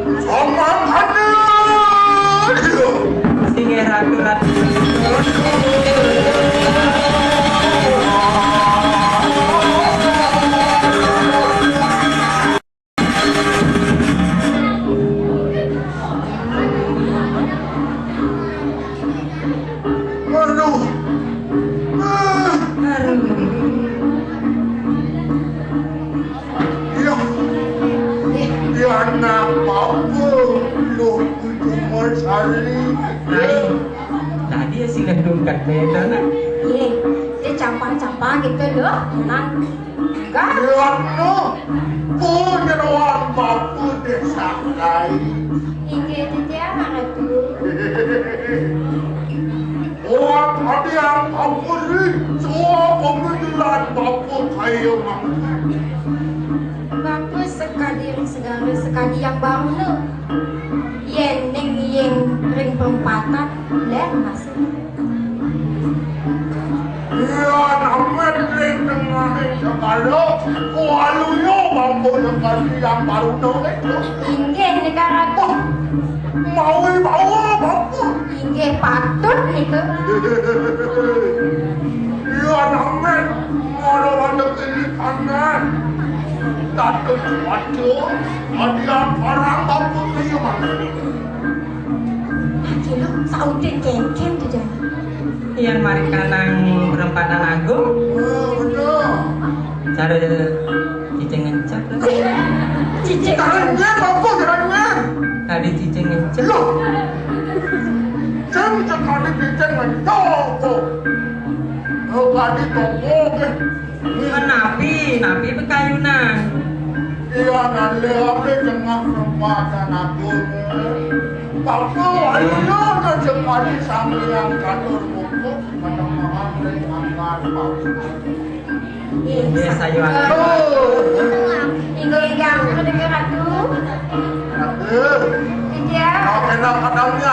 Omong hadir. Singe ratu-ratu. Aduh. Ya anak apa lu cuma sari. Tadi ya singa dungkat beda nah. Iya, dia campang-campang gitu loh, nan. Enggak. Ya no. Punya orang bapu desa lain. Inge dia ratu. Orang tadi yang bapu ni semua pemilihan bapu kaya mampu. Bagus sekali yang baru lo. Yen ring perempatan, leh masuk. Ya namanya dengan segala kualunya mampu sekali yang baru tu itu. Inge negara tu. Mau bapu. Inge patut itu. Ya namanya orang ada pilihan. Takut waduh, ada orang bapu kaya mana? Kilo saudin kem tu jadi. Yang mari kanang perempatan agung. Betul. Cara cicing ngencap lah. Cicing. Caranya bapu caranya. Tadi cicing ngencap. Loh, jangan sekali cicing mencoba. Tadi toko ke. Napi berkayunan. Iya, nanti apa jangan perempatan aku. Bapu ayo nak sekali sama yang kantor buku macam mana angkat bapu. Iya sayu aku. Inge aku negara tu. Dia. Kau kena kadangnya.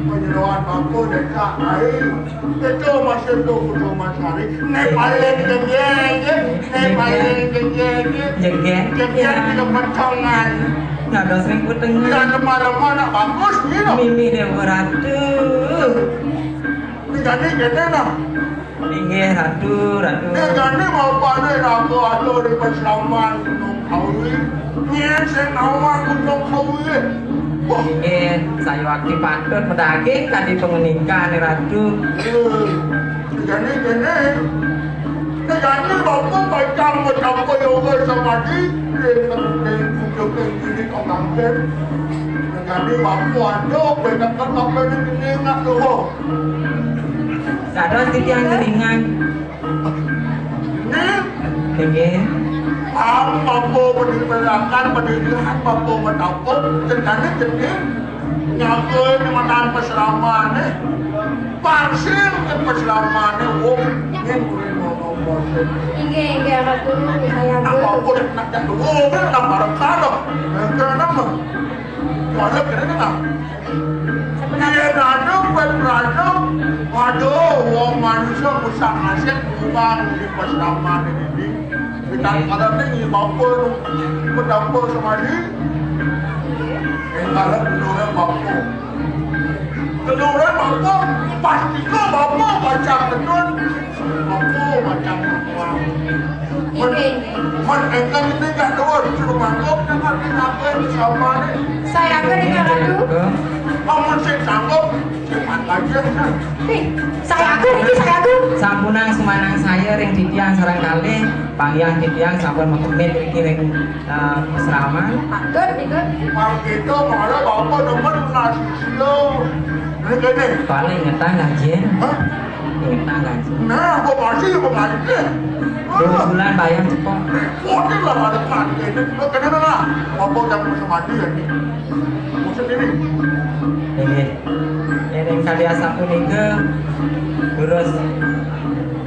Penyeluan bangku dekat air. Itu masih tu kudu masari. Nepalin jengge, nepalin jengge. Jengge. Jengge di kepencangan. Nggak ada sering kutengah. Dan kemana-mana bagus ni lah. Mimi dewa ratu. Jadi lah. Tinggi ratu. Jadi mau pada aku ada di Peslaman Gunung Kawi. Ni saya nawang Gunung Kawi. Sayu aktif patut mendaging tadi pengenikah nih ratu. Jadi bapak macam yoga samadhi dengan ini kongangkan. Jadi bapak ada bedakan apa ini nak tu. Ada sih yang keringan. Tinggi. Bapak berdirikan pendirian bapak mendapat jadi nyaga ni mana peselaman ni. Parsil ke peselaman ni. Inge ratu saya Apa pun nak jatuh. Nak barang kado. Kenapa? Kalau kenapa? Dia radu berradu. Waduh, wong manusia usah asyik ubang di peselaman ini. Kita kadang ni bapa berdampak sama dia. Kalau dulu bapa. Keluaran bapak, pastikan bapak macam betul. Bapak macam apa? Ini. Engkau itu tak luar, suruh bapak dengan apa siapa ni? Saya akan dengar Ratu. Kamu saya sanggup, cepat aja. Saya akan. Sampunang sumanang saya ring titiang sarang kali pangyang titiang sampun mekemit iki ring asrama. Patut ikut. Kalau itu malah bapak demen nasi silo. Ini. Paling ingetan gajian. Hah? Ingetan gaji. Nah, gua masih deh. 2 bulan bayar cepet. Repotin lah ada kan ini. Kenapa lah? Bapak jangan mati ya. Maksud ini. Ini. Ring kali asapun iki terus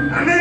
Ini.